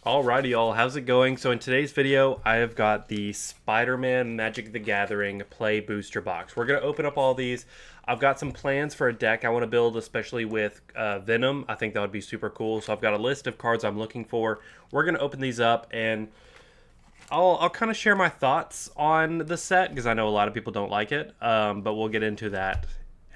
Alrighty y'all, how's it going? So in today's video, I have got the Spider-Man Magic the Gathering Play Booster Box. We're going to open up all these. I've got some plans for a deck I want to build, especially with Venom. I think that would be super cool. So I've got a list of cards I'm looking for. We're going to open these up and I'll kind of share my thoughts on the set because I know a lot of people don't like it, but we'll get into that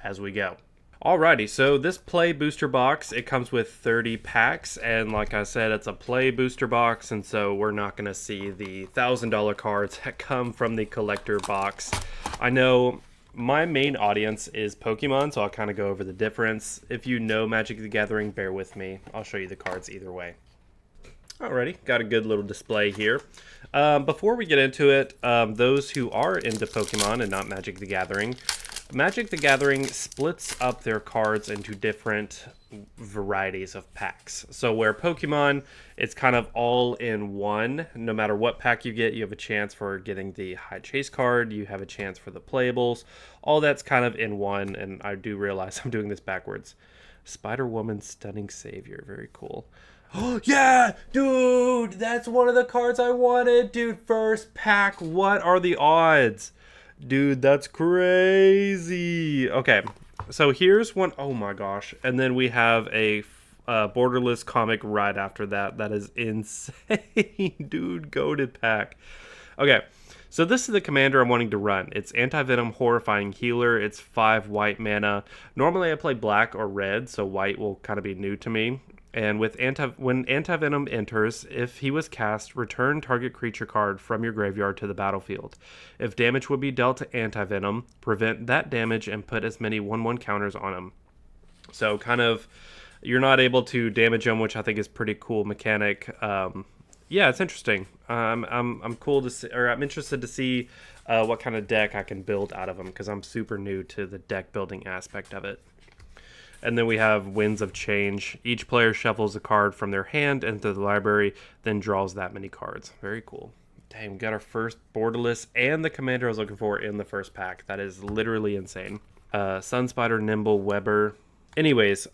as we go. Alrighty, so this Play Booster Box, it comes with 30 packs, and like I said, it's a Play Booster Box, and so we're not going to see the $1,000 cards that come from the collector box. I know my main audience is Pokemon, so I'll kind of go over the difference. If you know Magic the Gathering, bear with me. I'll show you the cards either way. Alrighty, got a good little display here. Before we get into it, those who are into Pokemon and not Magic the Gathering, Magic the Gathering splits up their cards into different varieties of packs. So where Pokemon, it's kind of all in one. No matter what pack you get, you have a chance for getting the high chase card. You have a chance for the playables. All that's kind of in one, and I do realize I'm doing this backwards. Spider-Woman Stunning Savior, very cool. Oh, yeah, dude, that's one of the cards I wanted. Dude, first pack, what are the odds? Dude, that's crazy. Okay, so here's one. Oh my gosh. And then we have a Borderless comic right after that. That is insane. Dude, goated pack. Okay, so this is the commander I'm wanting to run. It's anti-venom, horrifying healer. It's 5 white mana. Normally I play black or red, so white will kind of be new to me. And with when anti-venom enters, if he was cast, return target creature card from your graveyard to the battlefield. If damage would be dealt to anti-venom, prevent that damage and put as many 1/1 counters on him. So kind of, you're not able to damage him, which I think is pretty cool mechanic. Yeah, it's interesting. I'm cool to see, or I'm interested to see what kind of deck I can build out of him because I'm super new to the deck building aspect of it. And then we have Winds of Change. Each player shuffles a card from their hand into the library, then draws that many cards. Very cool. Dang, we got our first Borderless and the commander I was looking for in the first pack. That is literally insane. Sunspider, Nimble, Weber. Anyways,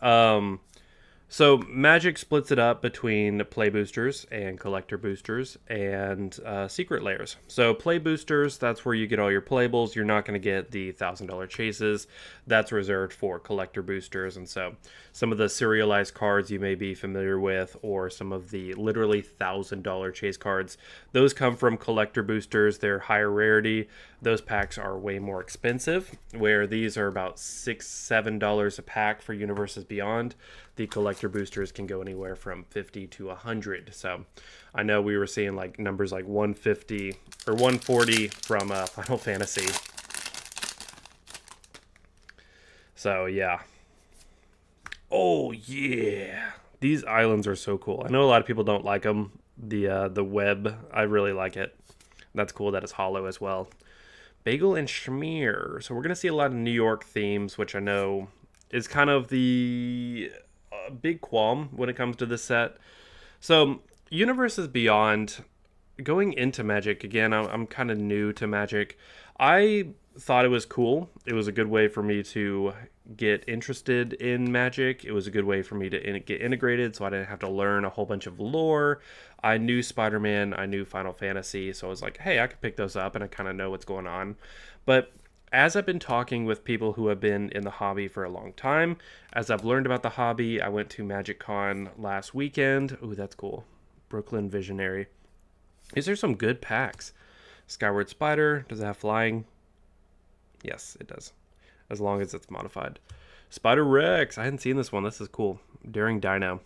so Magic splits it up between play boosters and collector boosters and secret layers. So play boosters, that's where you get all your playables. You're not going to get the $1,000 chases. That's reserved for collector boosters. And so some of the serialized cards you may be familiar with, or some of the literally $1,000 chase cards, those come from collector boosters. They're higher rarity. Those packs are way more expensive, where these are about $6, $7 a pack for Universes Beyond. The collector boosters can go anywhere from 50 to 100. So I know we were seeing like numbers like 150 or 140 from Final Fantasy. So yeah. Oh yeah. These islands are so cool. I know a lot of people don't like them. The web, I really like it. That's cool that it's hollow as well. Bagel and Schmear. So we're going to see a lot of New York themes, which I know is kind of the big qualm when it comes to this set. So Universes Beyond, going into Magic, again, I'm kind of new to Magic. I thought it was cool. It was a good way for me to get interested in Magic. It was a good way for me to get integrated, so I didn't have to learn a whole bunch of lore. I knew Spider-Man, I knew Final Fantasy, so I was like, hey, I could pick those up and I kind of know what's going on. But as I've been talking with people who have been in the hobby for a long time, as I've learned about the hobby, I went to Magic Con last weekend. Ooh, that's cool. Brooklyn Visionary. These are some good packs. Skyward Spider, does it have flying? Yes, it does. As long as it's modified. Spider Rex, I hadn't seen this one. This is cool. Daring Dino.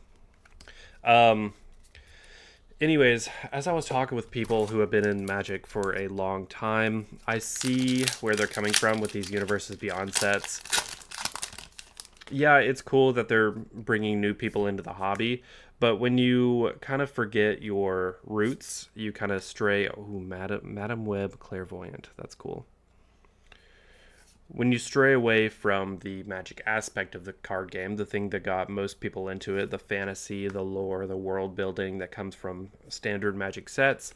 Anyways, as I was talking with people who have been in Magic for a long time, I see where they're coming from with these Universes Beyond sets. Yeah, it's cool that they're bringing new people into the hobby, but when you kind of forget your roots, you kind of stray. Oh, Madam Web Clairvoyant. That's cool. When you stray away from the Magic aspect of the card game, the thing that got most people into it, the fantasy, the lore, the world building that comes from standard Magic sets,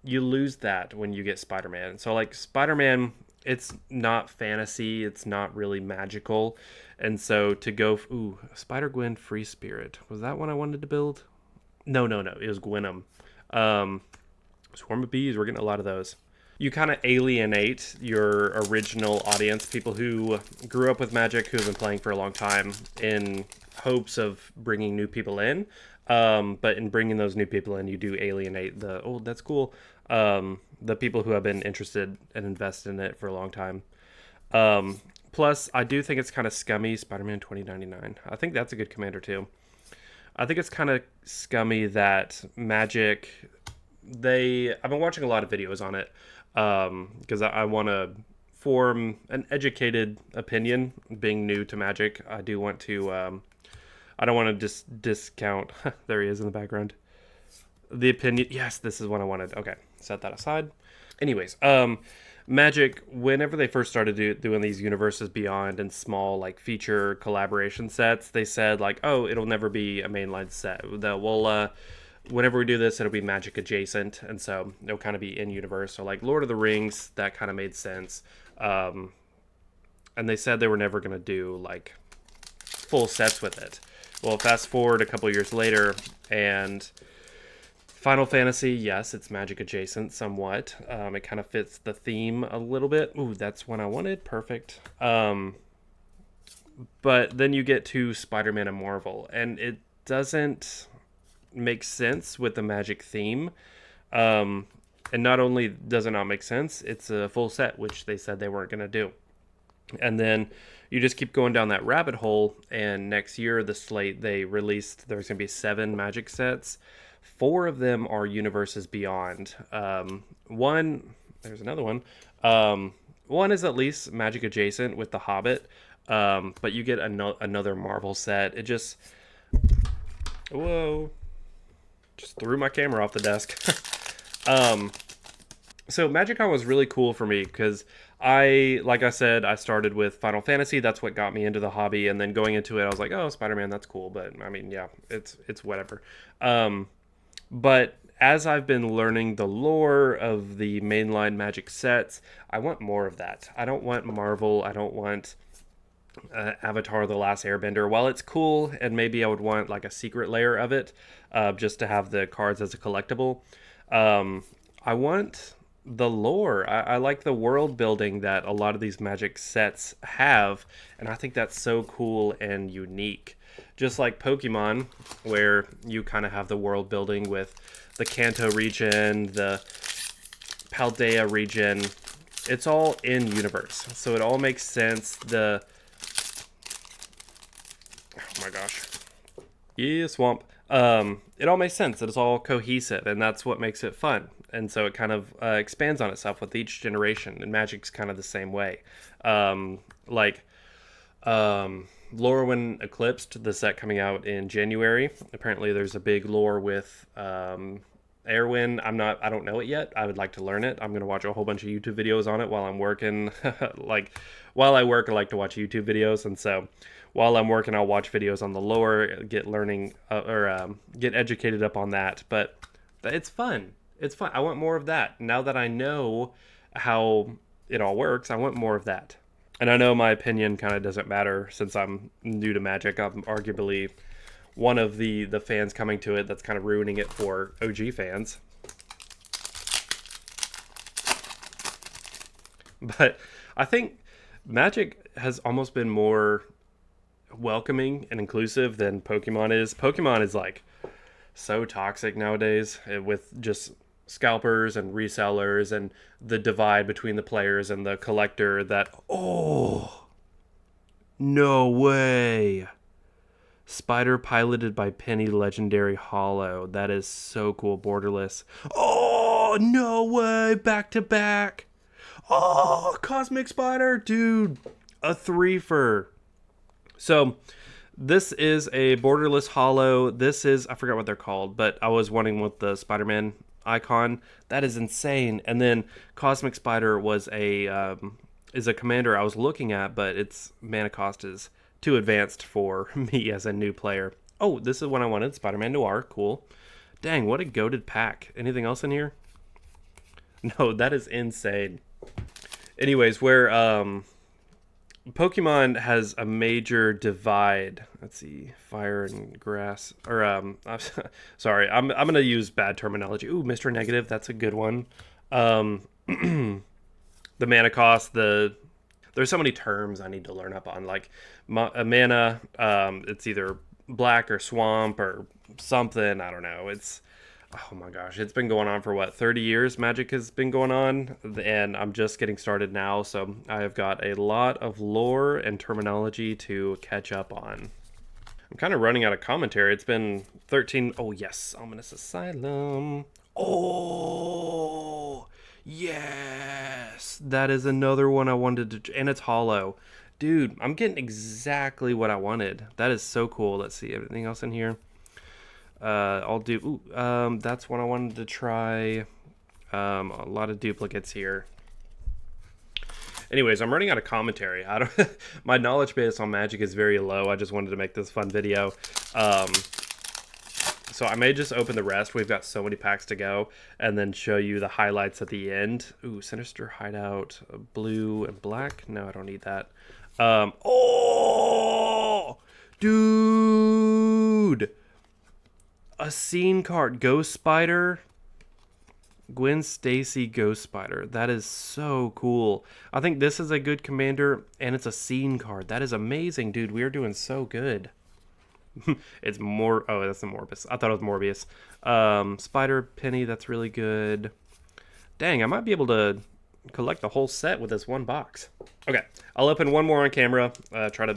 you lose that when you get Spider-Man. So like Spider-Man, it's not fantasy, it's not really magical. And so to go, ooh, Spider-Gwen Free Spirit. Was that one I wanted to build? No, no, no. It was Gwenom. Um, Swarm of bees. We're getting a lot of those. You kind of alienate your original audience, people who grew up with Magic, who have been playing for a long time, in hopes of bringing new people in. But in bringing those new people in, you do alienate the, oh, that's cool, the people who have been interested and invested in it for a long time. Plus, I do think it's kind of scummy, Spider-Man 2099. I think that's a good commander too. I think it's kind of scummy that Magic, I've been watching a lot of videos on it, because I want to form an educated opinion. Being new to Magic, I do want to, I don't want to just discount, there he is in the background, the opinion. Yes, this is what I wanted. Okay, set that aside. Anyways, Magic, whenever they first started doing these Universes Beyond and small like feature collaboration sets, they said like, oh, it'll never be a mainline set. Whenever we do this, it'll be Magic adjacent, and so it'll kind of be in universe. So like Lord of the Rings, that kind of made sense. And they said they were never going to do like full sets with it. Well, fast forward a couple years later, and Final Fantasy, yes, it's Magic adjacent somewhat. It kind of fits the theme a little bit. Ooh, that's one I wanted. Perfect. But then you get to Spider-Man and Marvel, and it doesn't make sense with the Magic theme. And not only does it not make sense, it's a full set, which they said they weren't going to do. And then you just keep going down that rabbit hole, and next year, the slate they released, there's going to be 7 Magic sets. 4 of them are Universes Beyond. There's another one. One is at least Magic adjacent with The Hobbit, but you get another Marvel set. It just, whoa, just threw my camera off the desk. So MagicCon was really cool for me because like I said, I started with Final Fantasy. That's what got me into the hobby, and then going into it, I was like, oh, Spider-Man, that's cool. But I mean, yeah, it's whatever. But as I've been learning the lore of the mainline Magic sets, I want more of that. I don't want Marvel. I don't want Avatar: The Last Airbender. While it's cool, and maybe I would want like a secret layer of it, just to have the cards as a collectible. I want the lore. I like the world building that a lot of these Magic sets have, and I think that's so cool and unique. Just like Pokemon, where you kind of have the world building with the Kanto region, the Paldea region. It's all in universe, so it all makes sense. Oh my gosh. Yeah, swamp. It all makes sense. It's all cohesive, and that's what makes it fun. And so it kind of expands on itself with each generation, and Magic's kind of the same way. Lorwyn Eclipsed, the set coming out in January. Apparently there's a big lore with Airwin. I don't know it yet. I would like to learn it. I'm going to watch a whole bunch of YouTube videos on it while I'm working. While I work, I like to watch YouTube videos, and so while I'm working, I'll watch videos on the lore, get educated up on that. But it's fun. It's fun. I want more of that. Now that I know how it all works, I want more of that. And I know my opinion kind of doesn't matter since I'm new to Magic. I'm arguably one of the fans coming to it that's kind of ruining it for OG fans. But I think Magic has almost been more welcoming and inclusive than Pokemon is. Pokemon is like so toxic nowadays with just scalpers and resellers and the divide between the players and the collector that, oh, no way. Spider piloted by Penny Legendary Hollow. That is so cool. Borderless. Oh, no way. Back to back. Oh, Cosmic Spider. Dude, a threefer. So this is a borderless hollow. This is, I forgot what they're called, but I was wanting with the Spider-Man icon. That is insane. And then Cosmic Spider was is a commander I was looking at, but its mana cost is too advanced for me as a new player. Oh, this is what I wanted. Spider-Man Noir. Cool. Dang, what a goated pack. Anything else in here? No, that is insane. Anyways, where Pokemon has a major divide. Let's see, fire and grass. Or sorry, I'm gonna use bad terminology. Ooh, Mr. Negative, that's a good one. The mana cost. There's so many terms I need to learn up on. Like mana, it's either black or swamp or something. I don't know. Oh my gosh, it's been going on for what, 30 years Magic has been going on, and I'm just getting started now, so I have got a lot of lore and terminology to catch up on. I'm kind of running out of commentary. It's been 13. Oh yes, Ominous Asylum. Oh yes, that is another one I wanted to, and it's hollow. Dude, I'm getting exactly what I wanted. That is so cool. Let's see, anything else in here? I'll do. That's one I wanted to try. A lot of duplicates here. Anyways, I'm running out of commentary. My knowledge base on Magic is very low. I just wanted to make this fun video. So I may just open the rest. We've got so many packs to go, and then show you the highlights at the end. Ooh, Sinister Hideout, blue and black. No, I don't need that. Oh, dude. A scene card, Ghost Spider, Gwen Stacy Ghost Spider. That is so cool. I think this is a good commander, and it's a scene card. That is amazing, dude. We are doing so good. It's more. Oh, that's a Morbius. I thought it was Morbius. Spider Penny. That's really good. Dang, I might be able to collect the whole set with this one box. Okay, I'll open one more on camera. Try to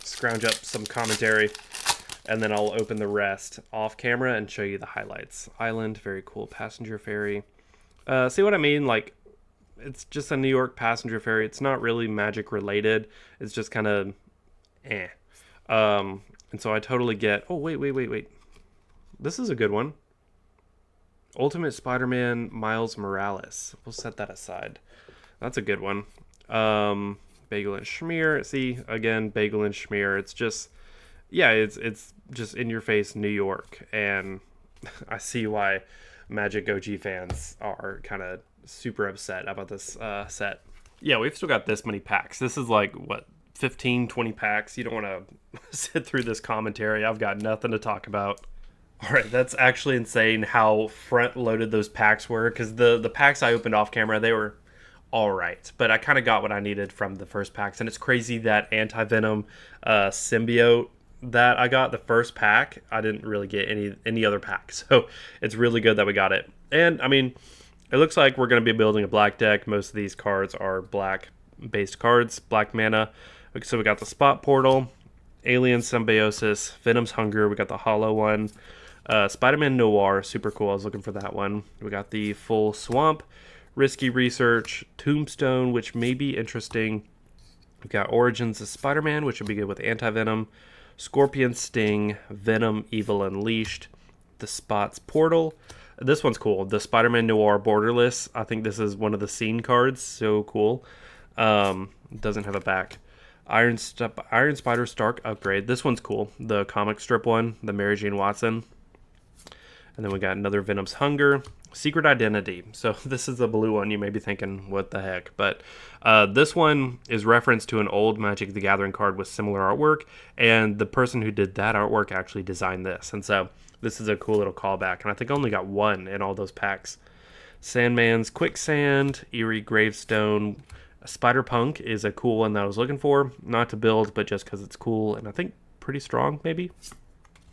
scrounge up some commentary. And then I'll open the rest off camera and show you the highlights. Island, very cool. Passenger ferry. See what I mean? Like, it's just a New York passenger ferry. It's not really Magic related. It's just kind of eh. And so I totally get... Oh, wait. This is a good one. Ultimate Spider-Man Miles Morales. We'll set that aside. That's a good one. Bagel and Schmear. See, again, Bagel and Schmear. It's just... Yeah, it's just in your face New York, and I see why Magic OG fans are kind of super upset about this set. Yeah, we've still got this many packs. This is like, what, 15, 20 packs? You don't want to sit through this commentary. I've got nothing to talk about. All right, that's actually insane how front-loaded those packs were, because the packs I opened off camera, they were all right, but I kind of got what I needed from the first packs, and it's crazy that anti-venom symbiote that I got the first pack, I didn't really get any other pack, so it's really good that we got it. And I mean, it looks like we're going to be building a black deck. Most of these cards are black based cards, black mana. So we got the Spot Portal, Alien Symbiosis, Venom's Hunger, we got the hollow one, Spider-Man Noir, super cool, I was looking for that one. We got the full Swamp, Risky Research, Tombstone, which may be interesting. We've got Origins of Spider-Man, which would be good with anti-venom, Scorpion Sting, Venom Evil Unleashed, the Spots Portal. This one's cool. The Spider-Man Noir Borderless. I think this is one of the scene cards. So cool. Doesn't have a back. Iron Spider Stark Upgrade. This one's cool. The comic strip one. The Mary Jane Watson. And then we got another Venom's Hunger. Secret Identity. So this is the blue one. You may be thinking, what the heck? But this one is reference to an old Magic the Gathering card with similar artwork, and the person who did that artwork actually designed this. And so this is a cool little callback, and I think I only got one in all those packs. Sandman's Quicksand, Eerie Gravestone, Spider Punk is a cool one that I was looking for. Not to build, but just because it's cool, and I think pretty strong, maybe.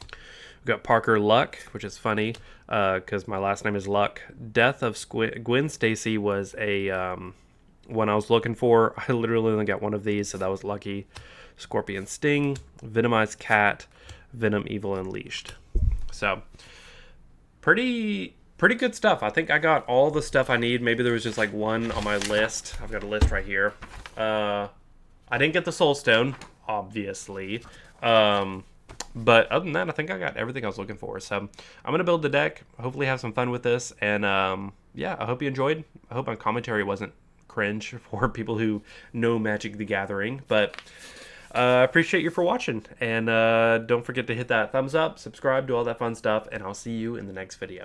We've got Parker Luck, which is funny because my last name is Luck. Death of Gwen Stacy was a one I was looking for. I literally only got one of these, so that was lucky. Scorpion Sting, Venomized Cat, Venom Evil Unleashed. So pretty good stuff. I think I got all the stuff I need. Maybe there was just like one on my list. I've got a list right here. I didn't get the Soul Stone, obviously. But other than that, I think I got everything I was looking for. So I'm going to build the deck, hopefully have some fun with this. And yeah, I hope you enjoyed. I hope my commentary wasn't cringe for people who know Magic the Gathering. But I appreciate you for watching. And don't forget to hit that thumbs up, subscribe, do all that fun stuff. And I'll see you in the next video.